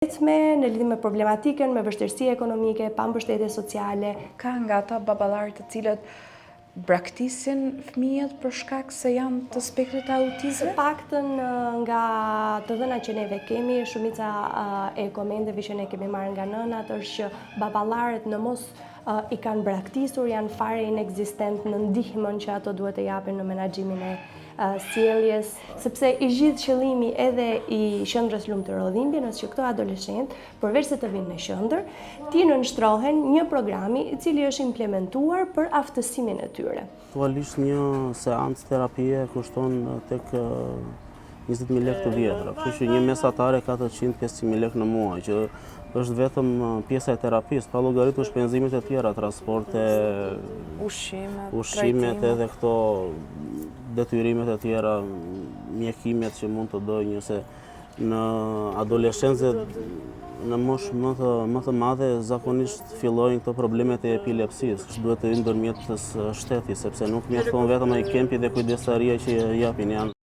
në lidhje me problematikën, me vështirësi ekonomike, pambështetje sociale. Ka nga ata baballarë të cilët braktisin fëmijët për shkak se janë të spektrit të autizmit? Së paktën nga të dhënat që neve kemi, shumica e komenteve që ne kemi marrë nga nënat është që baballarët në mos i kanë braktisur, janë fare inekzistent në ndihmën që ato duhet të japin në menaxhimin e sjelljes, sepse i gjithë qëllimi edhe i qendrës Lumë të Rodhimbje është që këto adoleshentë, përveç se të vinë në qendër, ti nënshtrohen një programi i cili është implementuar për aftësimin e tyre. Aktualisht një seancë terapie kushton tek 20.000 lekë të vjetra, kështu që një mesatare 400-500.000 lekë në muaj, që është vetëm pjesa e terapisë, pa llogaritur shpenzimet e tjera, transporte, ushqimet edhe këto detyrimet e tjera, mjekimet që mund të dojë nëse në adoleshencë në moshë më të madhe zakonisht fillojnë këto problemet e epilepsisë, që duhet të hyjnë ndërmjet shtetit, sepse nuk mjafton vetëm ai kempi dhe kujdestaria që japin janë